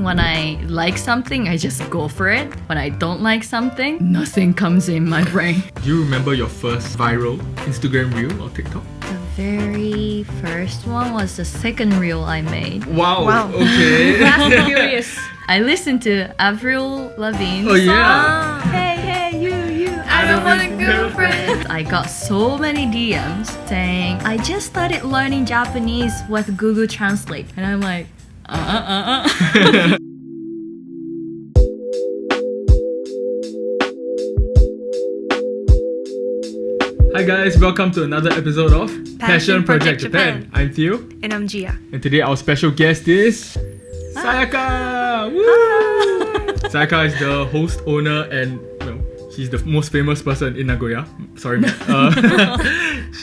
When I like something, I just go for it. When I don't like something, nothing comes in my brain. Do you remember your first viral Instagram reel or TikTok? The very first one was the second reel I made. Wow. Okay. That's curious. I listened to Avril Lavigne's Oh, yeah. song. Hey, you, I don't want a girlfriend. I got so many DMs saying, I just started learning Japanese with Google Translate. And I'm like, Hi guys, welcome to another episode of Passion Project Japan. I'm Theo, And I'm Gia. and today our special guest is Sayaka. Woo! Sayaka is the host, owner, and she's the most famous person in Nagoya. Sorry, man.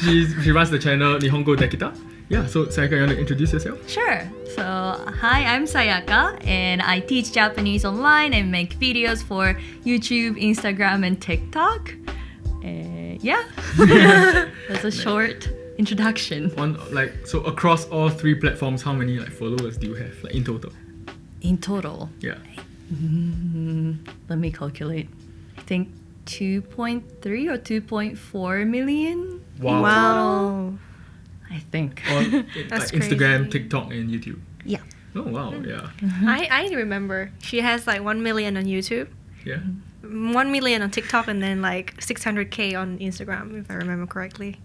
She runs the channel NihongoDekita. Yeah, so Sayaka, you want to introduce yourself? Sure. So, hi, I'm Sayaka, and I teach Japanese online and make videos for YouTube, Instagram, and TikTok. Yeah, that's a short introduction. So across all three platforms, how many followers do you have in total? In total, Yeah. let me calculate. I think 2.3 or 2.4 million. Wow. I think. On That's Instagram, crazy. TikTok, and YouTube. Yeah. Oh wow, yeah, I remember she has like 1 million on YouTube, yeah. 1 million on TikTok, and then like 600K on Instagram, if I remember correctly.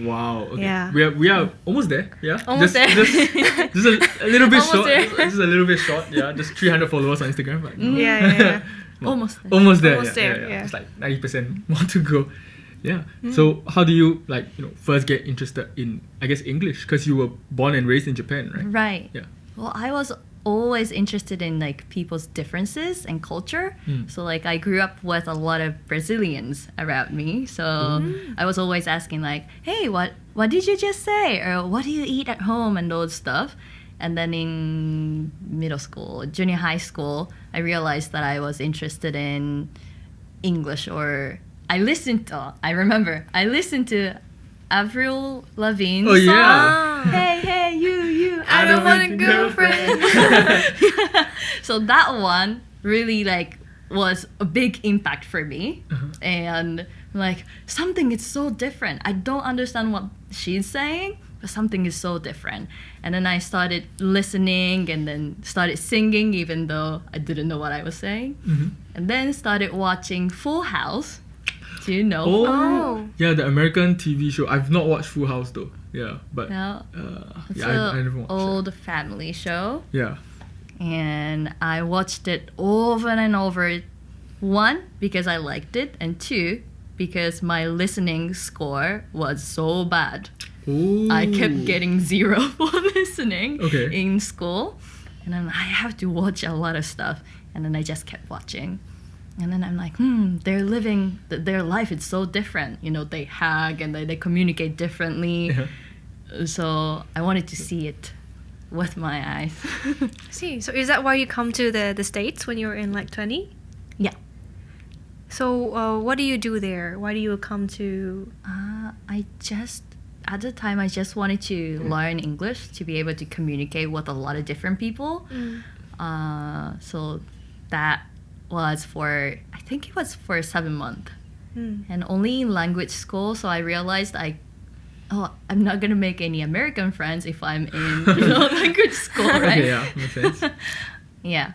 Wow. Okay. Yeah. We are almost there. Yeah. Almost there. Just a little bit Almost short. there. Just a little bit short. Yeah. Just 300 followers on Instagram. But no. Yeah. No. Almost there. Almost there. Almost yeah, there, yeah. It's like 90% more to go. Yeah. So how do you first get interested in English? Because you were born and raised in Japan, right? Right. Yeah. Well, I was always interested in people's differences and culture. So I grew up with a lot of Brazilians around me. So I was always asking hey, what did you just say? Or what do you eat at home and those stuff. And then in middle school, junior high school, I realized that I was interested in English, or I listened to Avril Lavigne's Oh, yeah. song. Hey, you, I don't want a girlfriend. So that one really was a big impact for me. And something is so different. I don't understand what she's saying, but something is so different. And then I started listening and then started singing, even though I didn't know what I was saying. And then started watching Full House. Do you know? Oh. Yeah, the American TV show. I've not watched Full House though. Yeah, but No, it's I an never watched old family show. it. Yeah. And I watched it over and over. One, because I liked it, and two, because my listening score was so bad. Ooh. I kept getting 0 for listening Okay. in school. And then I have to watch a lot of stuff. And then I just kept watching. And then I'm like, they're living, their life is so different. They hug and they communicate differently. Yeah. So I wanted to see it with my eyes. See, so is that why you come to the States when you were in 20? Yeah. So what do you do there? Why do you come to... At the time, I just wanted to learn English to be able to communicate with a lot of different people. So that was I think it was for 7 months. And only in language school, so I realized I'm not going to make any American friends if I'm in language school, right? Okay, yeah, makes sense. Yeah.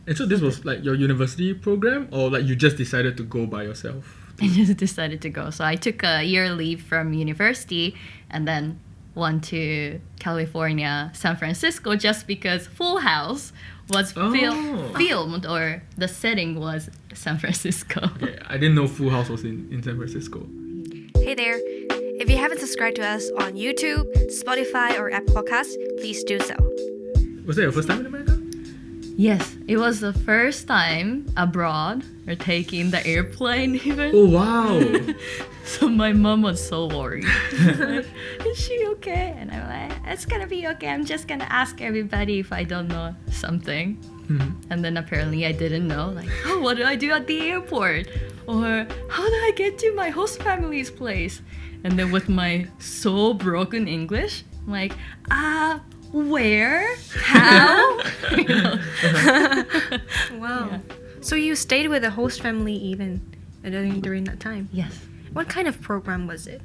And so this was your university program, or you just decided to go by yourself? I just decided to go. So I took a year leave from university and then went to California, San Francisco, just because Full House was filmed, or the setting was San Francisco. Okay, I didn't know Full House was in San Francisco. Hey there. If you haven't subscribed to us on YouTube, Spotify, or Apple Podcasts, please do so. Was that your first time in America? Yes, it was the first time abroad or taking the airplane even. Oh wow! So my mom was so worried. Is she okay? And I'm like, it's gonna be okay. I'm just gonna ask everybody if I don't know something. And then apparently I didn't know. What do I do at the airport? Or how do I get to my host family's place? And then with my so broken English, I'm like, where, how. Wow. Yeah. So you stayed with the host family even during that time? Yes. What kind of program was it?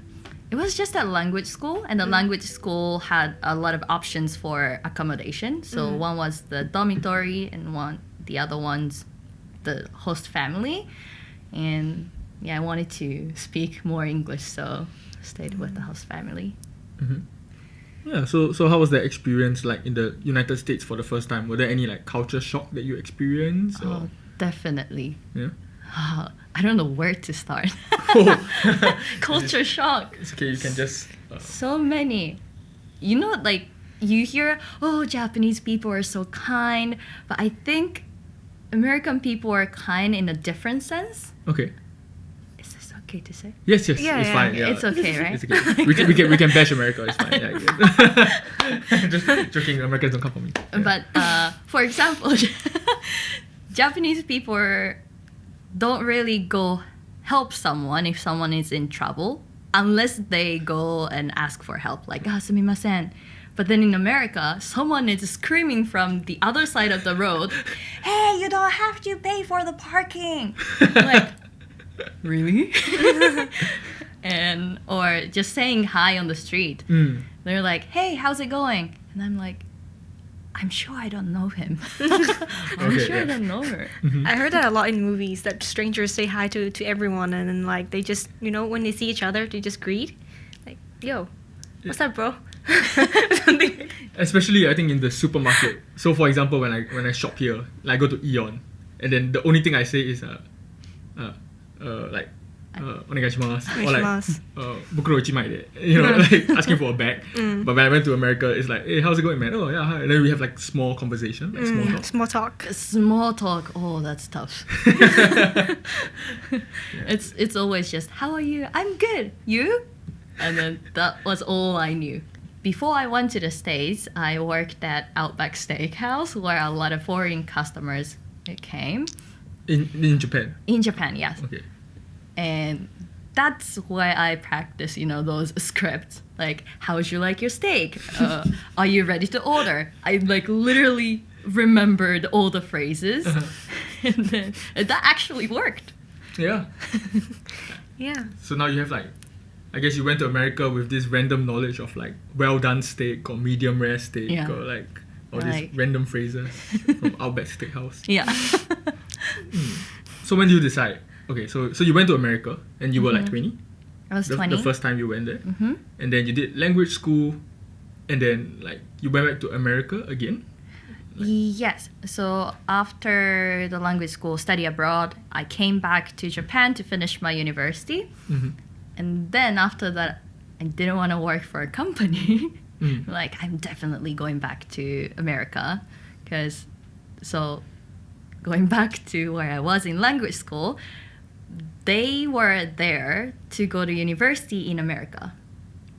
It was just a language school, and the language school had a lot of options for accommodation. So one was the dormitory, and the other one's the host family. And yeah, I wanted to speak more English, so stayed with the host family. Yeah, so how was that experience like in the United States for the first time? Were there any like culture shock that you experienced? Or? Oh, definitely. Yeah. I don't know where to start. Oh. Culture shock. It's okay, you can just. So many. You know, like, you hear, oh, Japanese people are so kind, but I think American people are kind in a different sense. Okay. Is this okay to say? Yes, Yeah, it's yeah. fine. Yeah. It's okay, right? It's okay. We can bash America. It's fine. Yeah. Just joking. Americans don't come for me. Yeah. But for example, Japanese people don't really go help someone if someone is in trouble unless they go and ask for help, like, sumimasen. But then in America, someone is screaming from the other side of the road, hey, you don't have to pay for the parking. Like, really? Or just saying hi on the street. They're like, hey, how's it going? And I'm like, I'm sure I don't know him. I don't know her. I heard that a lot in movies, that strangers say hi to everyone, and then like they just, when they see each other, they just greet. Like, yo, what's up, bro? Something. Especially, I think in the supermarket. So, for example, when I shop here, like I go to Eon, and then the only thing I say is like onegaishimasu, or like bukuro ichimai de, like asking for a bag. But when I went to America, it's like, hey, how's it going, man? Oh yeah, hi. And then we have like small conversation, like small talk. Small talk. Small talk. Oh, that's tough. It's always just, how are you? I'm good. You? And then that was all I knew. Before I went to the States, I worked at Outback Steakhouse, where a lot of foreign customers came. In Japan. In Japan, yes. Okay. And that's why I practice, those scripts. Like, how would you like your steak? Are you ready to order? I like literally remembered all the phrases. And then that actually worked. Yeah. Yeah. So now you have like, I guess you went to America with this random knowledge of like well done steak or medium rare steak or like all these random phrases from Outback Steakhouse. Yeah. So when did you decide? Okay, so you went to America and you were like 20? I was 20. The first time you went there. And then you did language school and then like you went back to America again? Yes. So after the language school study abroad, I came back to Japan to finish my university. And then after that, I didn't want to work for a company. Like, I'm definitely going back to America. Going back to where I was in language school, they were there to go to university in America.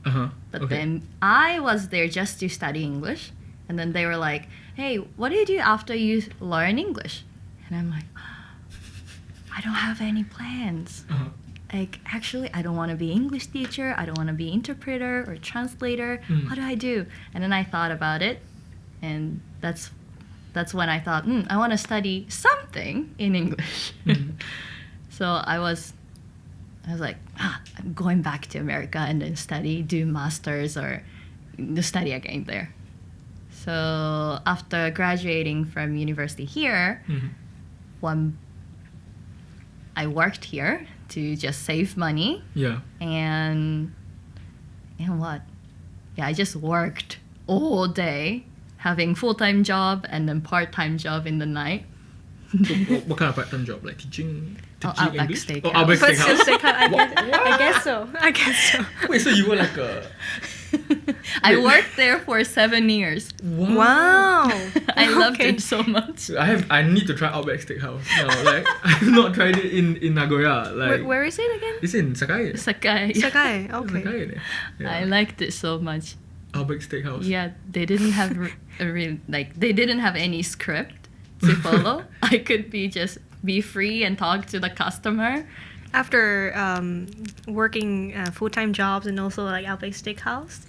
But then I was there just to study English. And then they were like, hey, what do you do after you learn English? And I'm like, I don't have any plans. Like, actually, I don't want to be English teacher. I don't want to be interpreter or translator. What do I do? And then I thought about it. And that's when I thought, I want to study something in English. So I was like, I'm going back to America and then do masters or study again there. So after graduating from university here, I worked here to just save money. Yeah. And what? Yeah, I just worked all day, having full-time job and then part-time job in the night. So what kind of part-time job? Like teaching Outback English? Steakhouse. Oh, Outback Steakhouse. I guess so. Wait, so you were like a... I worked there for 7 years. Wow. I loved it so much. I need to try Outback Steakhouse now. Like, I've not tried it in Nagoya. Like, Where is it again? it's in Sakai. Sakai. Sakai. Okay. Sakai. Yeah. I liked it so much. Outback Steakhouse. Yeah, they didn't have they didn't have any script to follow. I could be free and talk to the customer. After working full-time jobs and also like Outback Steakhouse,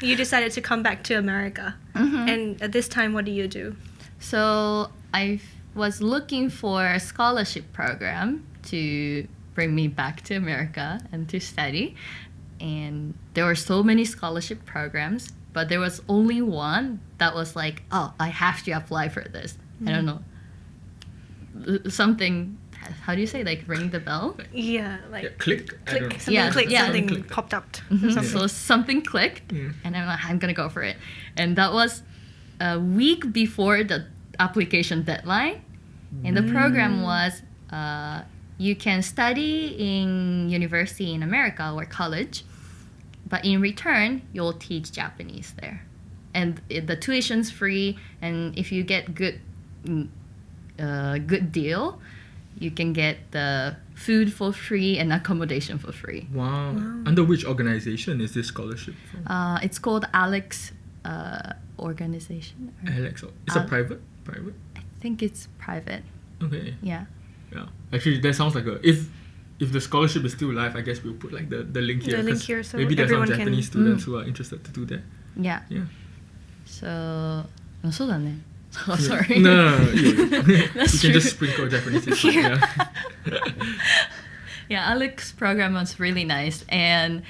you decided to come back to America. And at this time, what do you do? So I was looking for a scholarship program to bring me back to America and to study. And there were so many scholarship programs, but there was only one that was like, oh, I have to apply for this. I don't know. Something, how do you say, like ring the bell? Yeah, like Yeah, click. I don't know. something clicked, yeah. something Clicked. popped up. So something clicked, Mm. and I'm like, I'm gonna go for it. And that was a week before the application deadline. And the program was you can study in university in America or college, but in return, you'll teach Japanese there. And the tuition's free, and if you get good deal, you can get the food for free and accommodation for free. Wow. Under which organization is this scholarship from? It's called Alex organization. Alex. It's a private? I think it's private. Okay. Yeah. Yeah. Actually, that sounds like if the scholarship is still alive, I guess we'll put like the link here. The link 'cause here so maybe there's some everyone can- Japanese students who are interested to do that. Yeah. Yeah. So, そうだね. Oh, sorry. No. You That's can true. just sprinkle Japanese. It's fine, yeah. Yeah, Alex program was really nice. And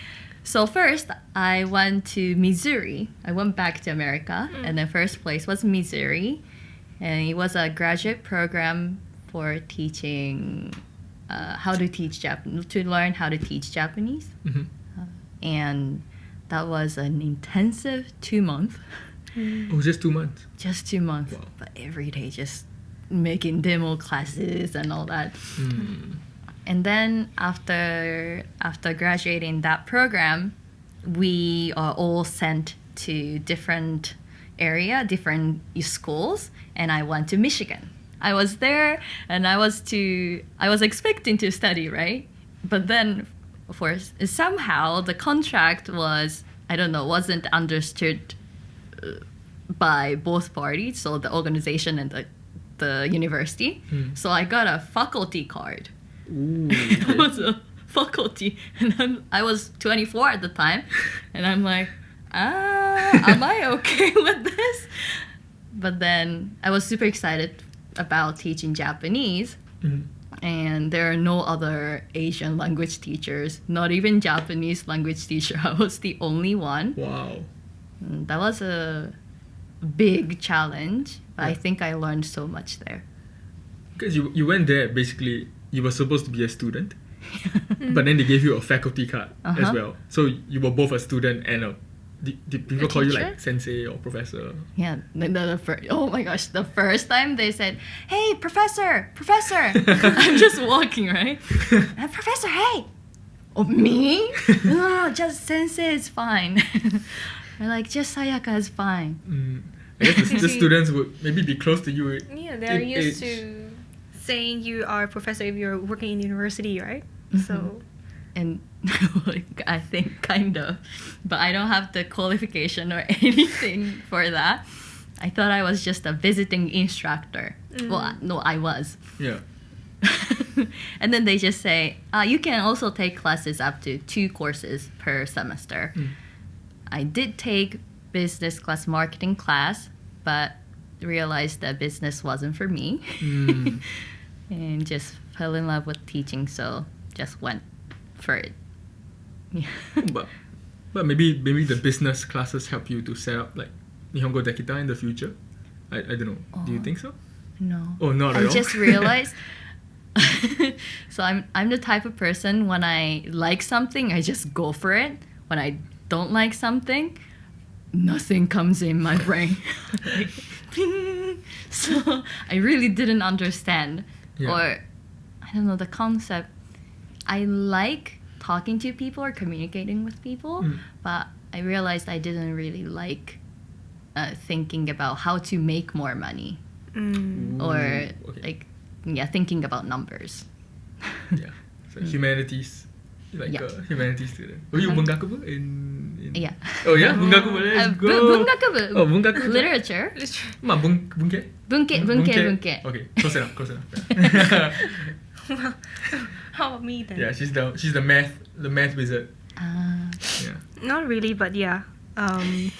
so first, I went to Missouri. I went back to America, and the first place was Missouri. And it was a graduate program for teaching how to teach Japanese, to learn how to teach Japanese. Mhm. And that was an intensive 2 months. Oh, just 2 months. Just 2 months. Wow. But every day just making demo classes and all that. Mm. And then after graduating that program, we are all sent to different schools, and I went to Michigan. I was there, and I was expecting to study, right? But then, of course, somehow the contract wasn't understood by both parties, so the organization and the university. So I got a faculty card. Ooh, I okay. was a faculty, and I was 24 at the time, and I'm like, am I okay with this? But then I was super excited about teaching Japanese, Mhm. and there are no other Asian language teachers, not even Japanese language teacher. I was the only one. Wow. That was a big challenge, but I Yeah. think I learned so much there. Because you went there, basically, you were supposed to be a student, but then they gave you a faculty card as Uh-huh. well. So you were both a student and a. Did people call you teacher? like sensei or professor? Yeah, oh my gosh, the first time they said, "Hey, professor!" I'm just walking, right? Professor, hey! Oh, me? No, just sensei is fine. They're like, just Sayaka is fine. I guess the students would maybe be close to you. Yeah, they're in used age. to saying you are a professor if you're working in university, right? So And I think kind of, but I don't have the qualification or anything for that. I thought I was just a visiting instructor. Well, no, I was. Yeah. And then they just say, you can also take classes up to 2 courses per semester. I did take business class marketing class, but realized that business wasn't for me. And just fell in love with teaching, so just went for it. Yeah. But maybe the business classes help you to set up like NihongoDekita in the future. I don't know. Do you think so? No. Oh, not at I all. just realized. So I'm the type of person, when I like something, I just go for it. When I don't like something, nothing comes in my brain. Like, ping. So I really didn't understand, Yeah. or I don't know the concept. I like talking to people or communicating with people, but I realized I didn't really like thinking about how to make more money, or okay. thinking about numbers. Yeah. So humanities, like Yeah. a humanities student. Were you bungakubu in? Yeah. Oh yeah, bungakubu. Let's go. Bungakubu. Oh, bungakubu. Literature. Bunke. Bunke. Okay, close enough. how about me then? Yeah, she's the math wizard. Yeah. Not really, but yeah. But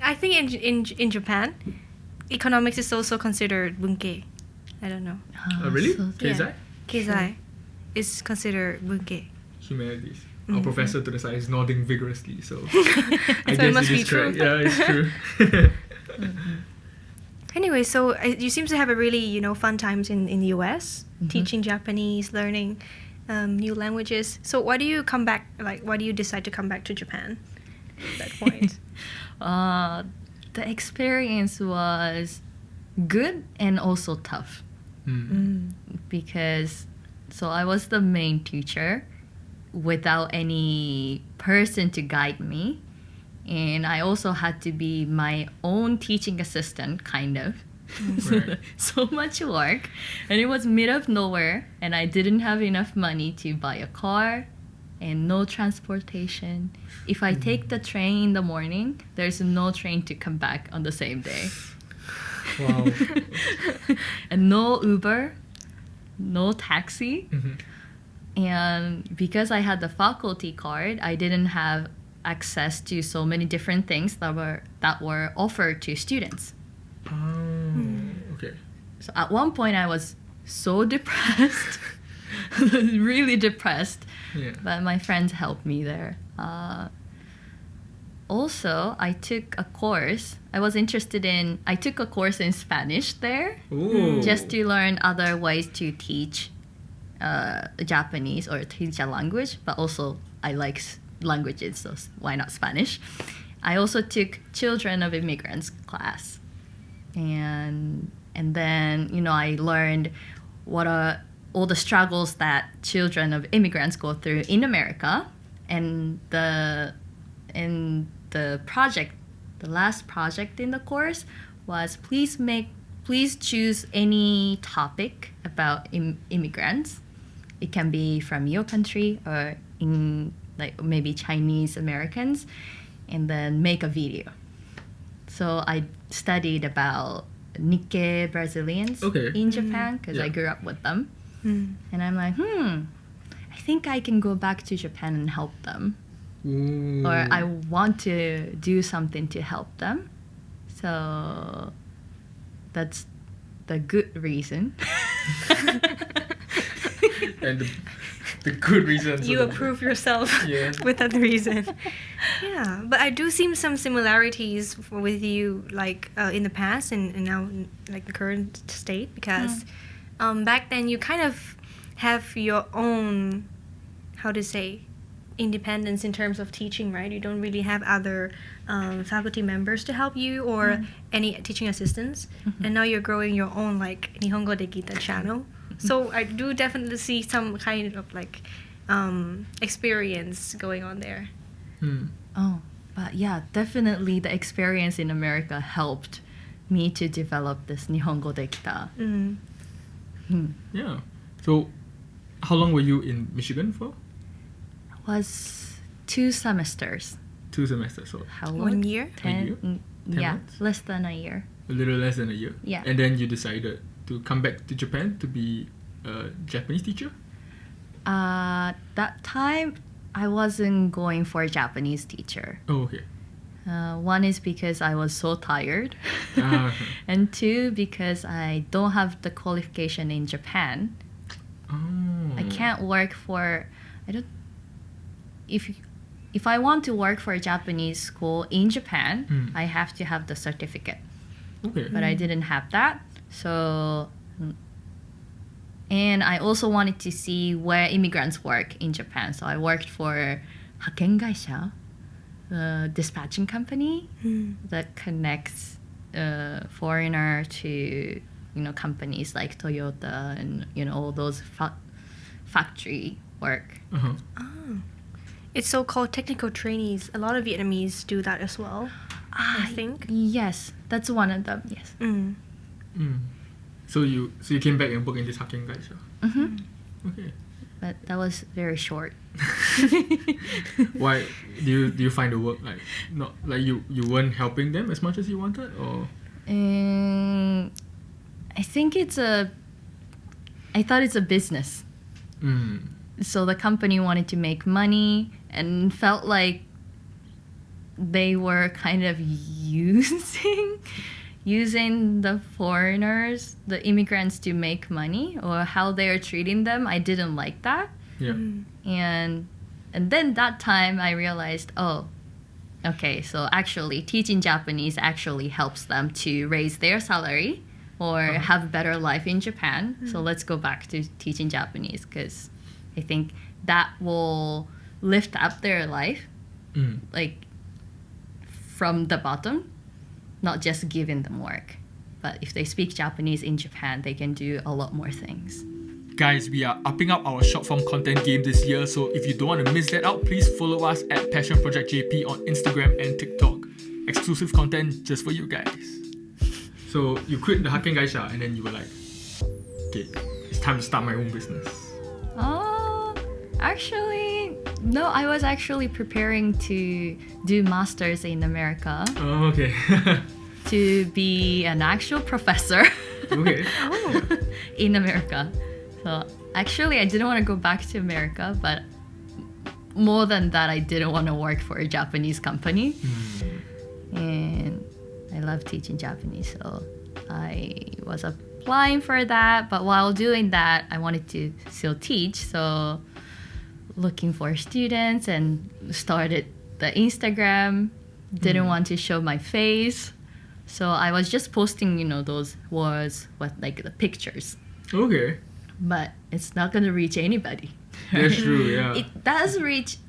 I think in Japan, economics is also considered bunke. I don't know. Really? So- Keizai? Keizai is considered bunke. Humanities. Our professor to the side is nodding vigorously, so I So it guess must it be is correct. true. Yeah, it's true. Anyway, so you seem to have a really, fun times in the US, teaching Japanese, learning new languages. So why do you come back, why do you decide to come back to Japan at that point? The experience was good and also tough because I was the main teacher without any person to guide me, and I also had to be my own teaching assistant kind of. Right. So much work, and it was mid of nowhere, and I didn't have enough money to buy a car and no transportation. If I take the train in the morning, there's no train to come back on the same day. Wow. And no Uber, no taxi. Mhm. And because I had the faculty card, I didn't have access to so many different things that were offered to students. Oh, okay. So at one point I was so depressed, really depressed. Yeah. But my friends helped me there. Also, I took a course. I took a course in Spanish there Ooh. just to learn other ways to teach Japanese or teach a language. But also, I like languages, so why not Spanish? I also took Children of Immigrants class. And then, I learned what are all the struggles that children of immigrants go through in America, and the last project in the course was please choose any topic about immigrants. It can be from your country or in maybe Chinese Americans, and then make a video. So I studied about Nikkei Brazilians in Japan because I grew up with them. And I'm like, I think I can go back to Japan and help them. Ooh. Or I want to do something to help them. So that's the good reason. And the good reasons. You approve yourself Yeah. with that reason. Yeah, but I do see some similarities with you, in the past and now, the current state, because back then you kind of have your own, how to say, independence in terms of teaching, right? You don't really have other faculty members to help you or any teaching assistants, and now you're growing your own NihongoDekita channel. So I do definitely see some kind of experience going on there. Oh, but yeah, definitely the experience in America helped me to develop this NihongoDekita. Yeah. So, how long were you in Michigan for? Was 2 semesters. 2 semesters. So, How long? 1 year? 10, year? 10 yeah, months? less than a year. a little less than a year. Yeah. And then you decided to come back to Japan to be a Japanese teacher? That time, I wasn't going for a Japanese teacher. Oh, okay. One is because I was so tired, Ah, and 2 because I don't have the qualification in Japan. oh. I can't work for. If I want to work for a Japanese school in Japan, I have to have the certificate. Okay. But I didn't have that, so. And I also wanted to see where immigrants work in Japan, so I worked for hakengaisha, a dispatching company that connects foreigner to companies like Toyota and all those factory work. Uh-huh. It's so-called technical trainees. A lot of Vietnamese do that as well, I think. Yes, that's one of them. Yes. Mm. Mm. So you came back and worked in this hakengaisha. Mm-hmm. Okay. But that was very short. Why do you find the work not you weren't helping them as much as you wanted, or? I think I thought it's a business. Mm. So the company wanted to make money and felt like they were kind of using the foreigners, the immigrants, to make money, or how they are treating them. I didn't like that. Yeah. And then that time I realized, oh, okay, so actually teaching Japanese actually helps them to raise their salary or have a better life in Japan. So let's go back to teaching Japanese, because I think that will lift up their life, like from the bottom, not just giving them work. But if they speak Japanese in Japan, they can do a lot more things. Guys, we are upping up our short form content game this year, so if you don't want to miss that out, please follow us at Passion Project JP on Instagram and TikTok. Exclusive content just for you guys. So you quit the Hakken Gaisha and then you were like, okay, it's time to start my own business. Actually, no, I was actually preparing to do masters in America. Oh, okay. To be an actual professor. Okay. In America. So actually, I didn't want to go back to America, but more than that, I didn't want to work for a Japanese company. And I love teaching Japanese, so I was applying for that. But while doing that, I wanted to still teach, so looking for students and started the Instagram. Didn't want to show my face, so I was just posting, those words with like the pictures. Okay. But it's not gonna reach anybody. That's true, yeah. It does reach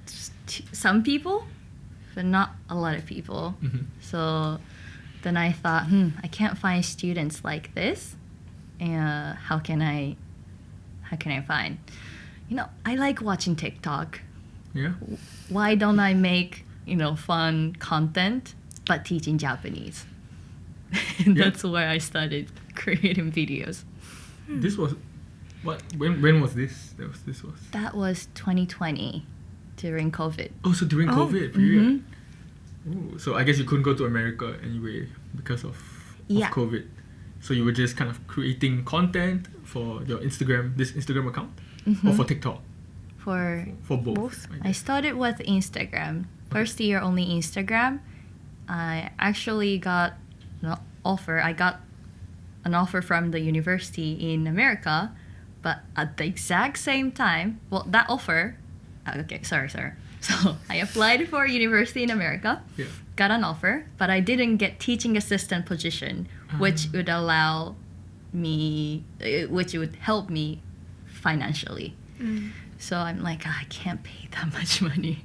some people, but not a lot of people. So then I thought, I can't find students like this. And how can I find? I like watching TikTok. Yeah. Why don't I make, fun content, but teaching Japanese? That's where I started creating videos. This was, when was this? That was 2020, during COVID. Oh, so during COVID period. Ooh, so I guess you couldn't go to America anyway because of COVID. So you were just kind of creating content for your this Instagram account, or for TikTok? For both. I started with Instagram. First year only Instagram. I actually got an offer. I got an offer from the university in America, but at the exact same time, that offer, sorry. So I applied for a university in America, got an offer, but I didn't get teaching assistant position, which would help me financially. So I'm like, I can't pay that much money.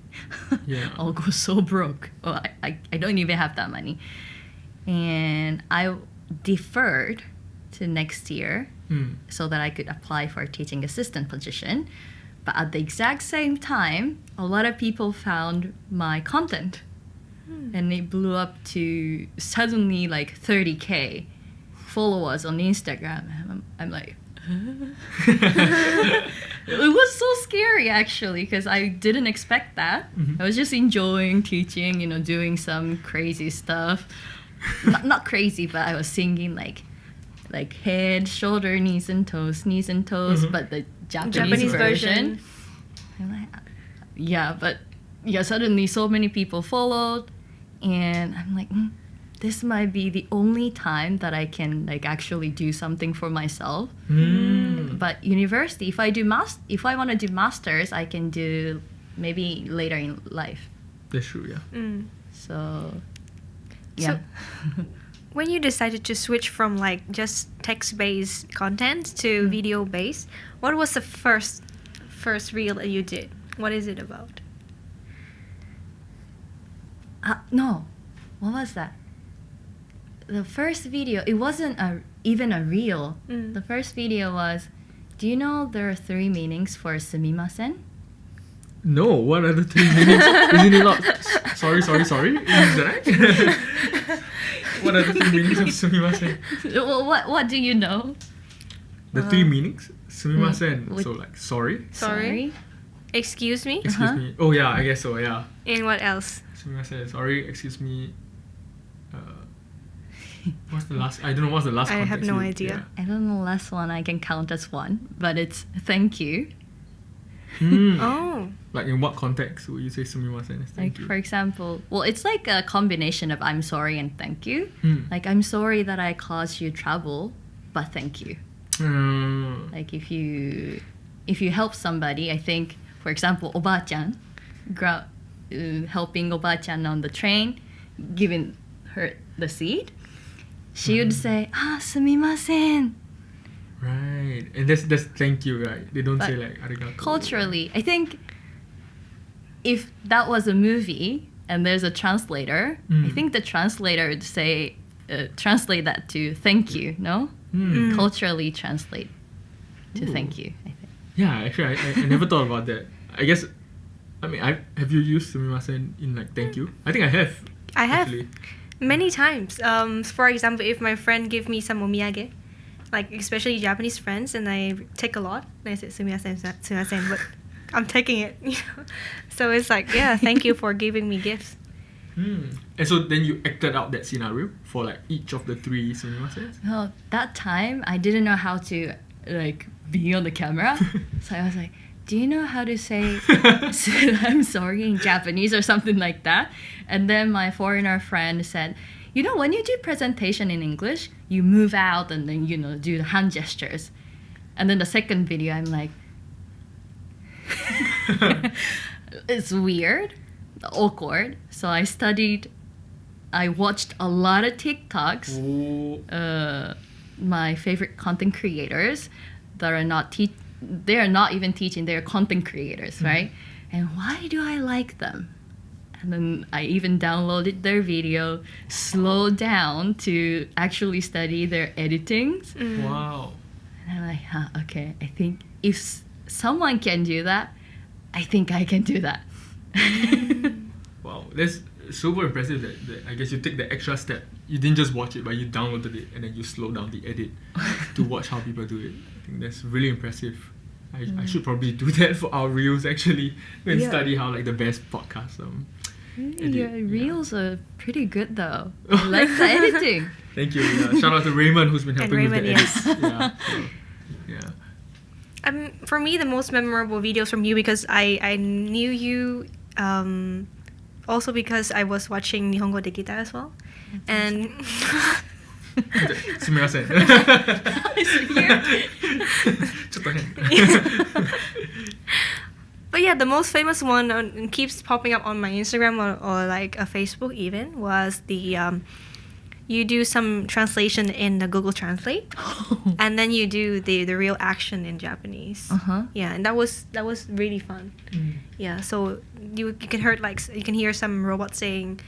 I'll go so broke. I don't even have that money. And I deferred to next year so that I could apply for a teaching assistant position. But at the exact same time, a lot of people found my content. And it blew up to suddenly like 30K followers on Instagram. I'm like, it was so scary actually, because I didn't expect that. I was just enjoying teaching, doing some crazy stuff. Not crazy, but I was singing like head, shoulder, knees and toes, but the Japanese version. I'm like, suddenly so many people followed, and I'm like, this might be the only time that I can like actually do something for myself. But university, if I want to do masters, I can do maybe later in life. That's true, yeah. So, yeah. So, when you decided to switch from like just text-based content to video-based, what was the first reel that you did? What is it about? No, what was that? The first video, it wasn't even a reel. The first video was, do you know there are 3 meanings for sumimasen? No, what are the 3 meanings? Isn't it not sorry? Is that? What are the 3 meanings of sumimasen? Well, what do you know? The 3 meanings? Sumimasen. So like sorry. Excuse me? Excuse me. Oh yeah, I guess so, yeah. And what else? Sumimasen, sorry, excuse me. What's the last? I don't know what's the last. I have no idea. idea. I don't know the last one I can count as one, but it's thank you. Oh. Like in what context would you say sumimasen is thank Like, you? for example, well, it's like a combination of I'm sorry and thank you. Like, I'm sorry that I caused you trouble, but thank you. Like, if you help somebody, I think, for example, Oba-chan, helping Oba-chan on the train, giving her the seat, she would say, sumimasen. Right. And that's thank you, right? They don't But say like arigato. Culturally, I think if that was a movie and there's a translator, I think the translator would say, translate that to thank you, no? Culturally translate to thank you, I think. Yeah, actually, I never thought about that. I guess, I mean, have you used sumimasen in like thank you? I think I have. I have Actually. many times. For example, if my friend give me some omiyage, like especially Japanese friends, and I take a lot, and I say sumimasen, but I'm taking it. You know? So it's like, yeah, thank you for giving me gifts. And so then you acted out that scenario for like each of the 3 sumimasens? Well, that time I didn't know how to like be on the camera, so I was like, do you know how to say I'm sorry in Japanese or something like that? And then my foreigner friend said, you know, when you do presentation in English, you move out and then, you know, do the hand gestures. And then the second video, I'm like, it's weird, awkward. So I watched a lot of TikToks, my favorite content creators that are they are not even teaching, they're content creators, right? And why do I like them? And then I even downloaded their video, slowed down to actually study their editings. Wow. And I'm like, okay, I think if someone can do that, I think I can do that. Wow, that's super impressive that I guess you take the extra step. You didn't just watch it, but you downloaded it and then you slow down the edit to watch how people do it. I think that's really impressive. I should probably do that for our reels actually and study how like the best podcasts edit. Your reels are pretty good though. I like the editing. Thank you. Yeah. Shout out to Raymond who's been helping Raymond, with the edits. Yeah. So, yeah. For me, the most memorable videos from you, because I knew you also because I was watching NihongoDekita as well. And sumimasen. But yeah, the most famous one keeps popping up on my Instagram or like a Facebook even was the you do some translation in the Google Translate, and then you do the real action in Japanese. Yeah, and that was really fun. Yeah, so you can hear some robot saying,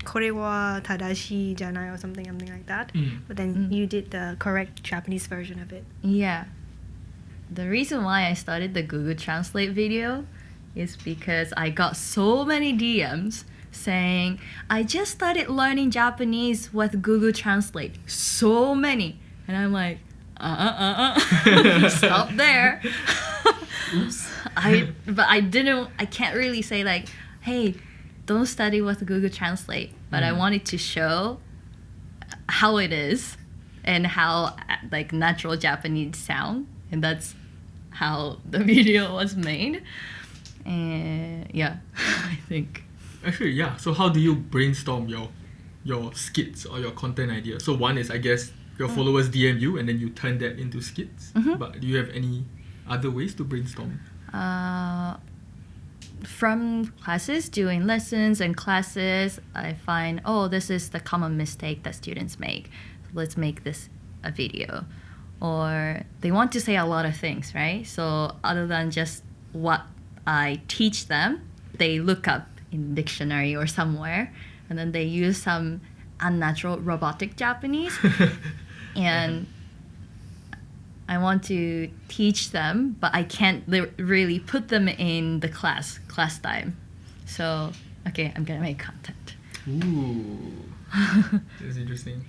これは正しいじゃない or something like that. But then you did the correct Japanese version of it. Yeah. The reason why I started the Google Translate video is because I got so many DMs saying, I just started learning Japanese with Google Translate. So many. And I'm like, stop there. Oops. But I can't really say like, hey, don't study with Google Translate. But I wanted to show how it is and how like natural Japanese sound. And that's how the video was made. And yeah, I think. Actually, yeah. So how do you brainstorm your skits or your content idea? So one is, I guess, your followers DM you and then you turn that into skits. But do you have any other ways to brainstorm? From classes, doing lessons and classes, I find, this is the common mistake that students make. Let's make this a video. Or they want to say a lot of things, right? So other than just what I teach them, they look up in dictionary or somewhere, and then they use some unnatural robotic Japanese. And I want to teach them, but I can't really put them in the class time. So, okay, I'm gonna make content. Ooh, that's interesting.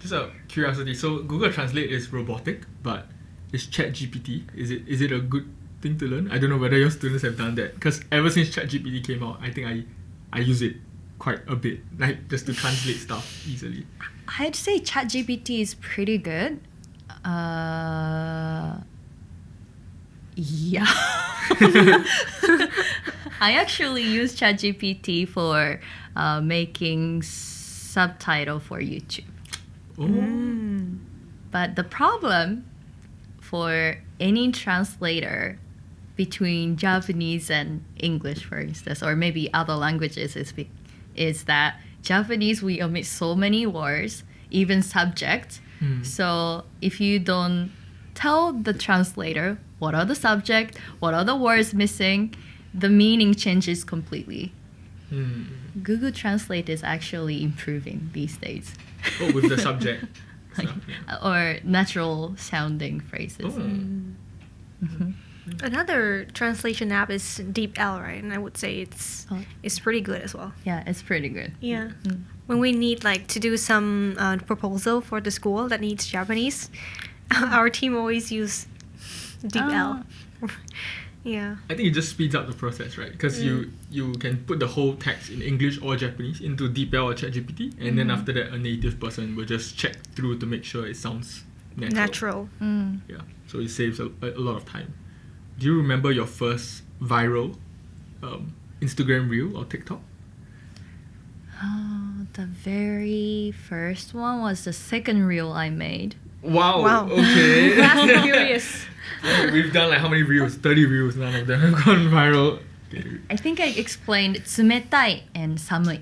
Just out of curiosity, so Google Translate is robotic, but is ChatGPT, is it a good thing to learn? I don't know whether your students have done that, because ever since ChatGPT came out, I think I use it quite a bit, like just to translate stuff easily. I'd say ChatGPT is pretty good. Yeah. I actually use ChatGPT for making subtitle for YouTube. Oh. But the problem for any translator between Japanese and English, for instance, or maybe other languages, is that Japanese, we omit so many words, even subjects. So if you don't tell the translator what are the subject, what are the words missing, the meaning changes completely. Google Translate is actually improving these days. Oh, with the subject. Like, or natural sounding phrases. Oh. Another translation app is DeepL, right? And I would say it's pretty good as well. Yeah, it's pretty good. Yeah. When we need like to do some proposal for the school that needs Japanese, our team always use DeepL. Yeah. I think it just speeds up the process, right? Because you can put the whole text in English or Japanese into DeepL or ChatGPT, and then after that, a native person will just check through to make sure it sounds natural. Yeah, so it saves a lot of time. Do you remember your first viral Instagram reel or TikTok? The very first one was the second reel I made. Wow. Okay. Fast and Furious. Yeah, we've done like how many reels? 30 reels. None of them have gone viral. Okay. I think I explained tsumetai and samui,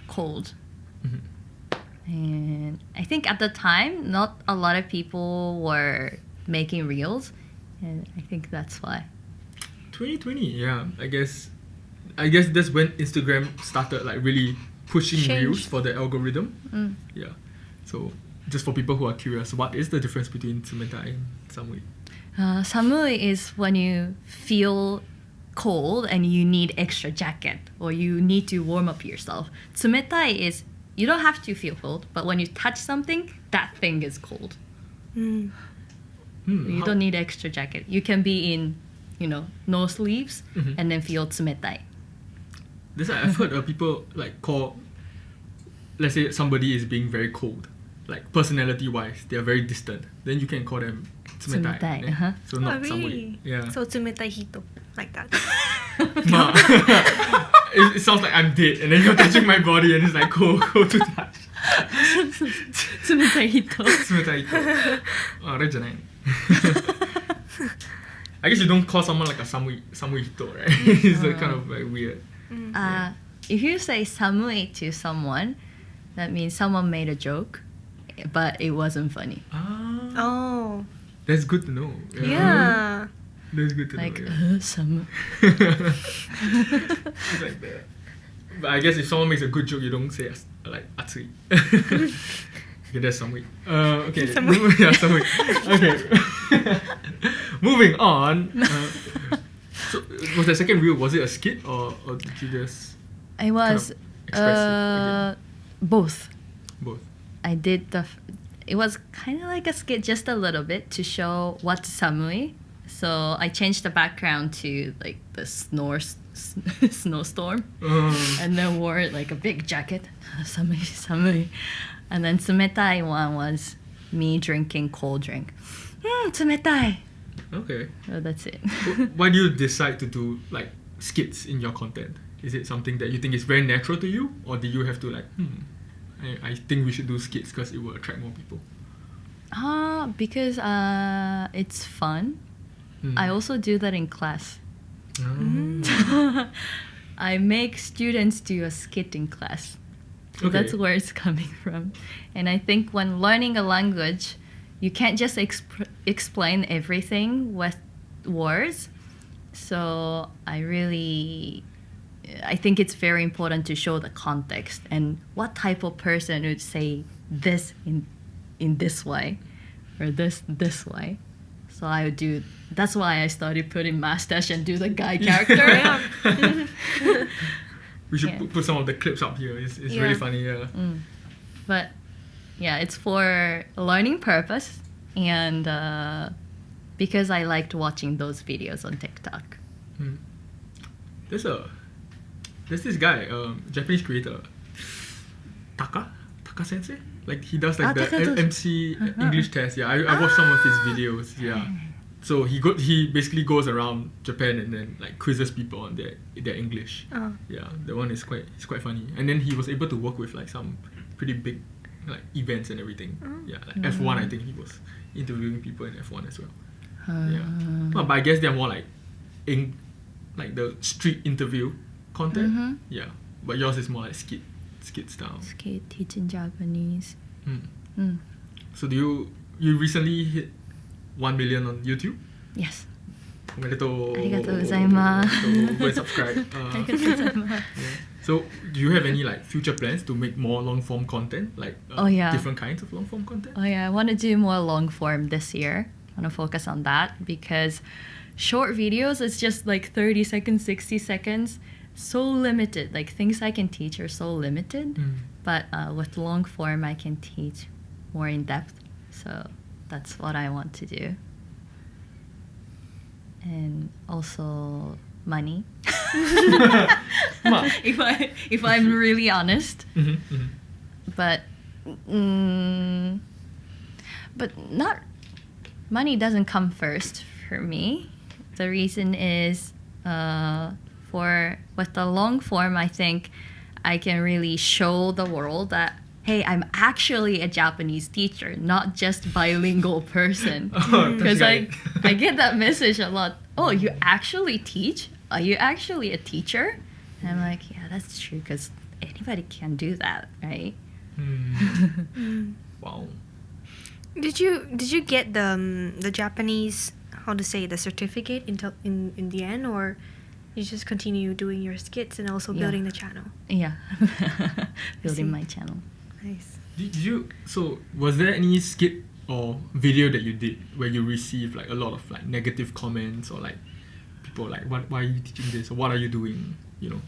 cold. And I think at the time, not a lot of people were making reels, and I think that's why. 2020, yeah. I guess that's when Instagram started like really pushing reels for the algorithm. Yeah. So just for people who are curious, what is the difference between tsumetai and samui? Samui is when you feel cold and you need extra jacket or you need to warm up yourself. Tsumetai is you don't have to feel cold, but when you touch something, that thing is cold. You don't need extra jacket. You can be in, no sleeves and then feel tsumetai. This I've heard people like call, let's say somebody is being very cold, like personality wise, they are very distant. Then you can call them tsumetai. Tsumetai, So not really? samui. Yeah. So tsumetai hito, like that. Ma. It sounds like I'm dead, and then you're touching my body, and it's like cold to touch. Tsumetai hito. Tsumetai hito. Ah, あれじゃない. I guess you don't call someone like a samui hito, right? It's like kind of like weird. If you say samui to someone, that means someone made a joke, but it wasn't funny. Oh. That's good to know. Yeah. That's good to Like, know. Yeah. samui. It's like that. But I guess if someone makes a good joke, you don't say like atsui. Okay, that's samui. Okay. Yeah, samui. Okay. Moving on. So was the second reel, was it a skit or did you just It was express it both. both? I did it was kind of like a skit, just a little bit to show what's samui. So I changed the background to like the snowstorm, and then wore like a big jacket, samui. And then tsumetai one was me drinking cold drink. Tsumetai. Okay. So that's it. Why do you decide to do like skits in your content? Is it something that you think is very natural to you, or do you have to like, I think we should do skits because it will attract more people? Because it's fun. I also do that in class. I make students do a skit in class. So Okay. that's where it's coming from. And I think when learning a language, you can't just explain everything with words. So I think it's very important to show the context and what type of person would say this in this way or this way. So I would do. That's why I started putting mustache and do the guy character. We should put some of the clips up here. It's really funny. Yeah. But yeah, it's for learning purpose and because I liked watching those videos on TikTok. There's this guy, Japanese creator, Taka Sensei. Like he does like the Taka-san. MC English test. Yeah, I watched some of his videos. Yeah, So he basically goes around Japan and then like quizzes people on their English. Oh. Yeah, that one is quite funny. And then he was able to work with like some pretty big like events and everything. Yeah, like F1, I think he was interviewing people in F1 as well. Yeah, but I guess they're more like like the street interview content. Yeah, but yours is more like skit style. Skate teaching Japanese. So do you recently hit 1 million on YouTube? Yes. おめでとう。ありがとうございます。Go and subscribe. ありがとうございます。 So, do you have any like future plans to make more long form content, like different kinds of long form content? Oh yeah, I want to do more long form this year. I want to focus on that because short videos is just like 30 seconds, 60 seconds, so limited. Like things I can teach are so limited, but with long form I can teach more in depth. So that's what I want to do. And also money. if I'm really honest. But not money doesn't come first for me. The reason is with the long form, I think I can really show the world that hey, I'm actually a Japanese teacher, not just bilingual person. Because I get that message a lot. Oh, you actually teach? Are you actually a teacher? And I'm like, yeah, that's true because anybody can do that, right? Wow. Did you get the Japanese, how to say, the certificate in the end, or you just continue doing your skits and also building the channel? Yeah, building my channel. Nice. So was there any skit or video that you did where you received like a lot of like negative comments or like people like why are you teaching this or what are you doing, you know?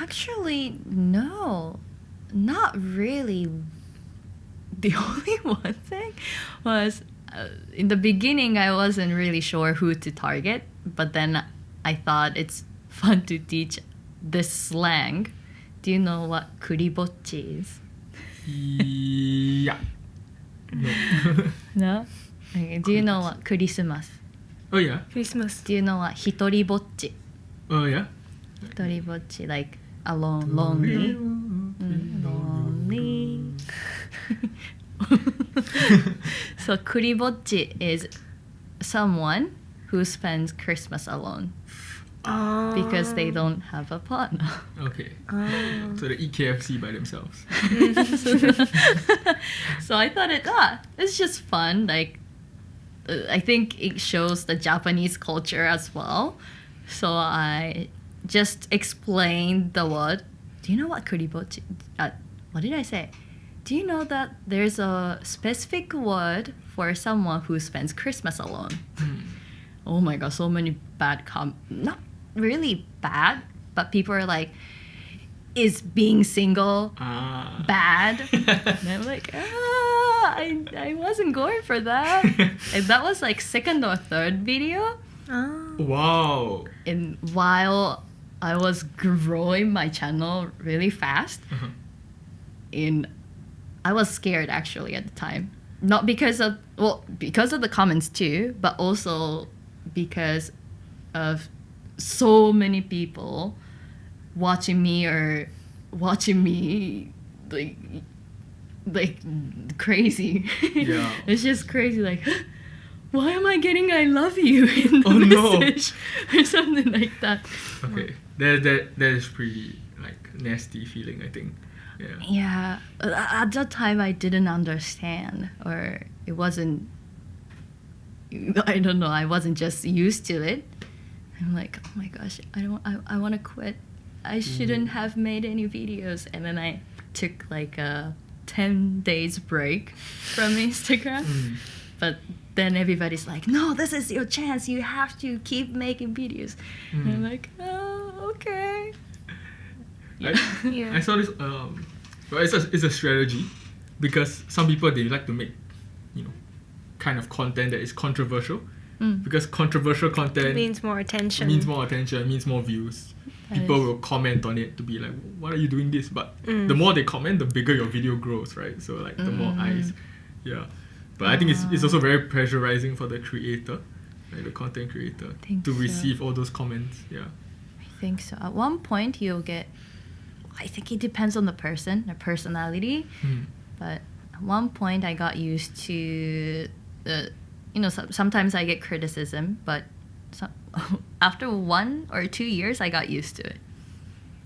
Actually, no, not really. The only one thing was in the beginning I wasn't really sure who to target, but then I thought it's fun to teach this slang. Do you know what kuribocchi is? Yeah. No. No? Okay. Do you know what Christmas? Oh yeah. Christmas. Do you know what hitoribocchi? Oh yeah. Hitoribocchi, like alone, lonely. Lonely. So kuribocchi is someone who spends Christmas alone because they don't have a partner. Okay. So they eat KFC by themselves. So I thought it's just fun. Like I think it shows the Japanese culture as well. So I just explained the word. Do you know what kuribocchi? What did I say? Do you know that there's a specific word for someone who spends Christmas alone? Oh my god, so many bad not really bad, but people are like, is being single bad? And I'm like, I wasn't going for that. And that was like second or third video. Wow. And while I was growing my channel really fast, I was scared actually at the time. Not because of the comments too, but also because of so many people watching me like crazy. Yeah. It's just crazy, like why am I getting I love you in the message or something like that. Okay. That is pretty like nasty feeling, I think. Yeah. At that time I didn't understand, or it wasn't, I don't know, I wasn't just used to it. I'm like, oh my gosh, I want to quit. I shouldn't have made any videos. And then I took like a 10 days break from Instagram. But then everybody's like, no, this is your chance. You have to keep making videos. And I'm like, oh, okay. I saw this. Well, it's a strategy because some people they like to make, kind of content that is controversial. Because controversial content means more attention. Means more views. People will comment on it to be like, why are you doing this? But the more they comment, the bigger your video grows, right? So like the more eyes, yeah. But I think it's also very pressurizing for the creator like the content creator, think to so. receive all those comments. Yeah. I think so. At one point, you'll get. I think it depends on the person, their personality. But at one point, I got used to the. Sometimes I get criticism, but after 1 or 2 years, I got used to it.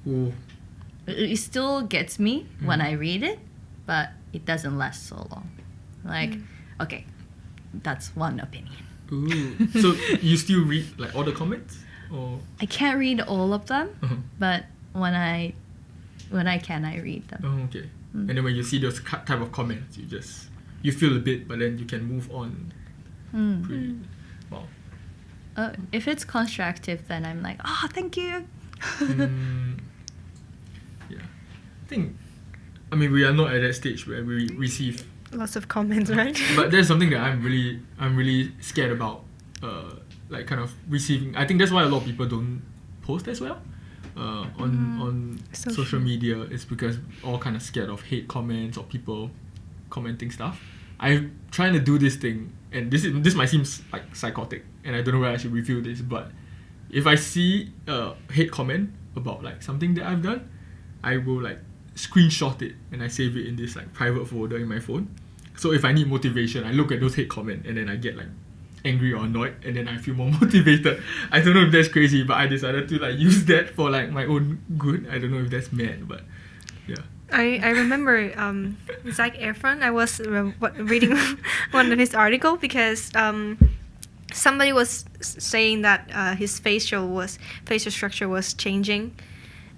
Ooh. It still gets me when I read it, but it doesn't last so long. Like, okay, that's one opinion. Ooh. So you still read like all the comments, or? I can't read all of them, but when I can, I read them. Oh, okay. And then when you see those type of comments, you feel a bit, but then you can move on. Pretty, wow. If it's constructive, then I'm like, oh, thank you. Yeah. I mean, we are not at that stage where we receive. Lots of comments, right? But there's something that I'm really scared about. Like kind of receiving. I think that's why a lot of people don't post as well. On social media, it's because all kind of scared of hate comments or people commenting stuff. I'm trying to do this thing, and this might seem like psychotic, and I don't know where I should review this, but if I see a hate comment about like something that I've done, I will like screenshot it and I save it in this like private folder in my phone. So if I need motivation, I look at those hate comments and then I get like angry or annoyed, and then I feel more motivated. I don't know if that's crazy, but I decided to like use that for like my own good. I don't know if that's mad, but yeah. I remember Zac Efron. I was reading one of his article because somebody was saying that his facial structure was changing,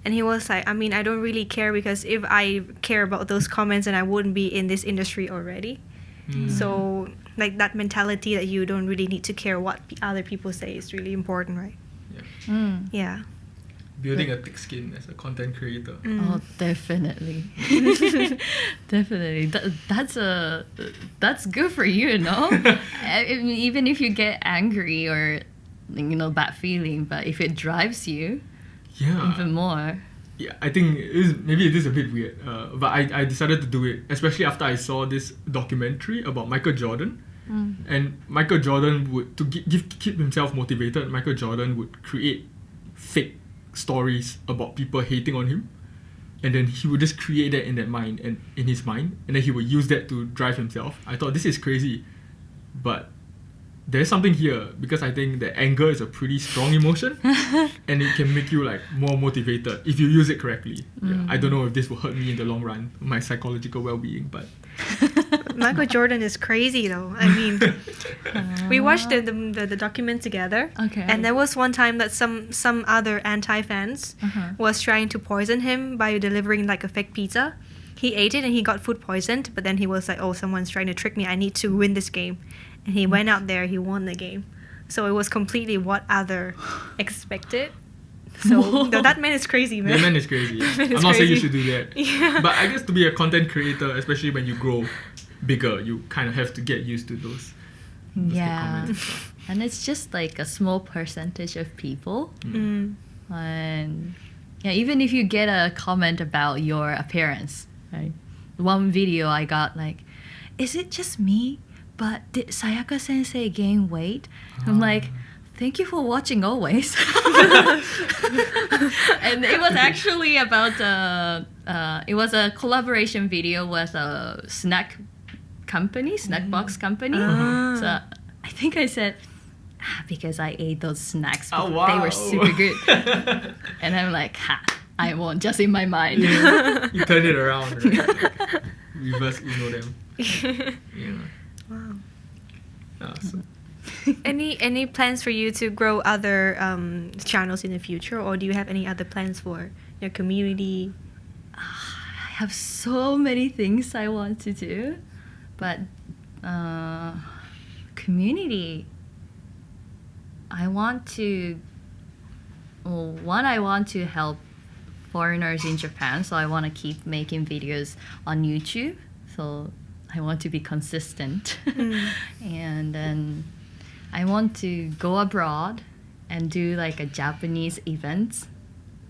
and he was like, I mean, I don't really care, because if I care about those comments, then I wouldn't be in this industry already. So like that mentality that you don't really need to care what other people say is really important, right? Yeah. Yeah. Building a thick skin as a content creator. Oh, definitely. Definitely. That's good for you, no? Even if you get angry or bad feeling, but if it drives you even more. Yeah, I think maybe it is a bit weird, but I decided to do it, especially after I saw this documentary about Michael Jordan. And Michael Jordan would, to keep himself motivated, Michael Jordan would create fake stories about people hating on him, and then he would just create that in his mind, and then he would use that to drive himself. I thought, this is crazy, but there's something here, because I think that anger is a pretty strong emotion, and it can make you like more motivated if you use it correctly. Yeah, I don't know if this will hurt me in the long run, my psychological well-being, but Michael Jordan is crazy though. I mean, we watched the document together. Okay. And there was one time that some other anti-fans was trying to poison him by delivering like a fake pizza. He ate it and he got food poisoned, but then he was like, oh, someone's trying to trick me. I need to win this game. And he went out there, he won the game. So it was completely what other expected. So that man is crazy, man. That man is crazy. I'm not saying you should do that. Yeah. But I guess to be a content creator, especially when you grow bigger, you kind of have to get used to those comments and stuff. And it's just like a small percentage of people. And yeah, even if you get a comment about your appearance, right? One video I got like, is it just me? But did Sayaka sensei gain weight? I'm like, thank you for watching always. And it was actually about it was a collaboration video with a snack box company. So I think I said, because I ate those snacks, they were super good. And I'm like, I won't, just in my mind. Yeah. You turn it around, right? Reverse Uno them. Yeah. Wow. So. Any plans for you to grow other channels in the future, or do you have any other plans for your community? I have so many things I want to do, but community, I want to help foreigners in Japan, so I want to keep making videos on YouTube, so I want to be consistent. And then I want to go abroad and do like a Japanese events,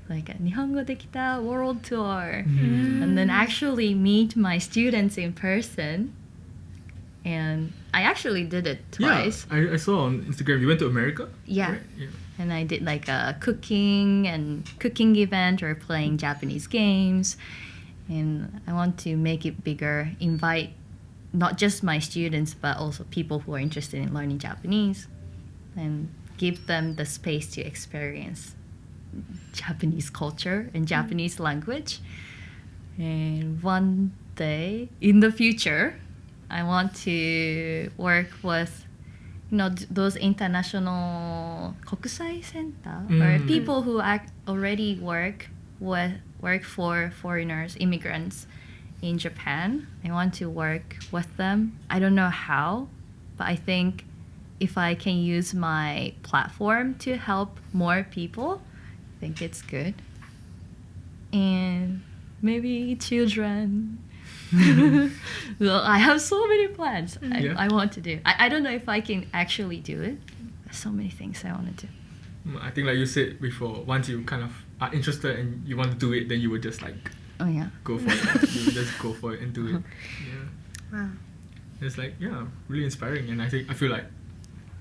like a NihongoDekita world tour, and then actually meet my students in person. And I actually did it Yeah, twice. I saw on Instagram you went to America. Yeah. Right? Yeah. And I did like a cooking event or playing Japanese games. And I want to make it bigger, invite not just my students, but also people who are interested in learning Japanese, and give them the space to experience Japanese culture and Japanese language. And one day in the future, I want to work with those international 国際センター or people who already work for foreigners, immigrants in Japan. I want to work with them. I don't know how, but I think if I can use my platform to help more people, I think it's good. And maybe children. Well, I have so many plans I want to do. I don't know if I can actually do it. There's so many things I want to do. I think like you said before, once you kind of are interested and you want to do it, then you would just like Oh yeah. go for it. You would just go for it and do it. Yeah. Wow. It's like, yeah, really inspiring, and I feel like,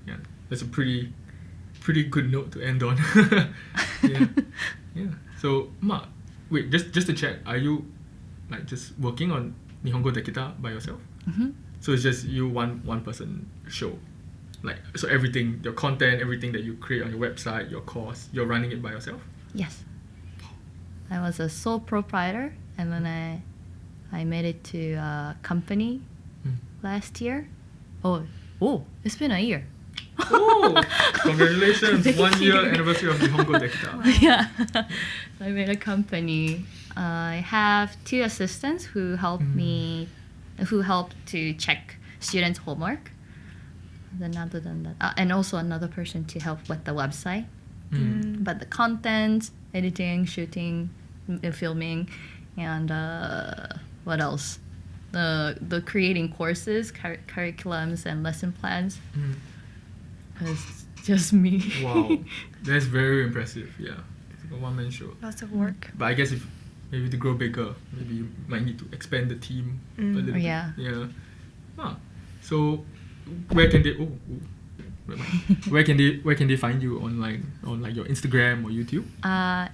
yeah, that's a pretty good note to end on. Yeah. So wait, just to check, are you like just working on NihongoDekita by yourself? Mm-hmm. So it's just you one person show, like, so everything, your content, everything that you create on your website, your course, you're running it by yourself? Yes. I was a sole proprietor, and then I made it to a company last year. Oh, it's been a year. Oh, congratulations! 1 year anniversary of NihongoDekita. Yeah. I made a company. I have 2 assistants who help to check students' homework. Then other than that, and also another person to help with the website. But the content, editing, shooting, filming, and what else? The creating courses, curriculums, and lesson plans. It's just me. Wow, that's very impressive. Yeah, it's like a one-man show. Lots of work. But I guess if maybe to grow bigger, maybe you might need to expand the team a little bit. Yeah. Yeah. So where can they? Where can they find you online, on like your Instagram or YouTube?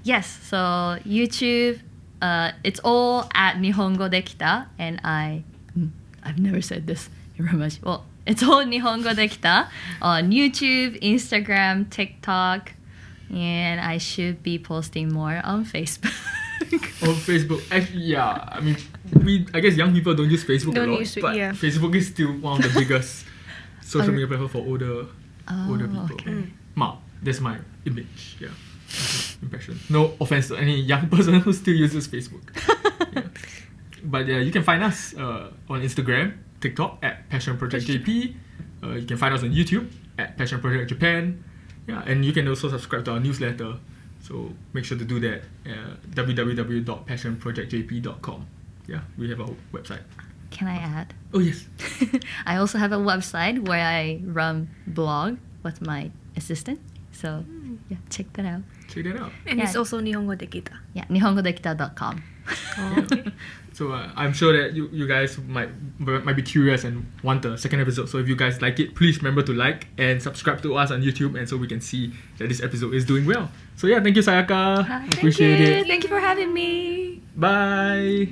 Yes. So YouTube, it's all at NihongoDekita, and I've never said this very much. Well, it's all NihongoDekita on YouTube, Instagram, TikTok, and I should be posting more on Facebook. On Facebook, actually, yeah. I mean, I guess young people don't use Facebook a lot, but Facebook is still one of the biggest social media platform for older people. Okay. That's my image. Yeah, impression. No offense to any young person who still uses Facebook. Yeah. But yeah, you can find us on Instagram, TikTok at Passion Project JP. You can find us on YouTube at Passion Project Japan. Yeah, and you can also subscribe to our newsletter. So make sure to do that. www.passionprojectjp.com. Yeah, we have our website. Can I add? Oh yes. I also have a website where I run blog with my assistant. So yeah, check that out. Check that out. And it's also NihongoDekita. Yeah, NihongoDekita.com. Yeah. So I'm sure that you guys might be curious and want the second episode. So if you guys like it, please remember to like and subscribe to us on YouTube, and so we can see that this episode is doing well. So yeah, thank you, Sayaka. Appreciate it. Thank you for having me. Bye.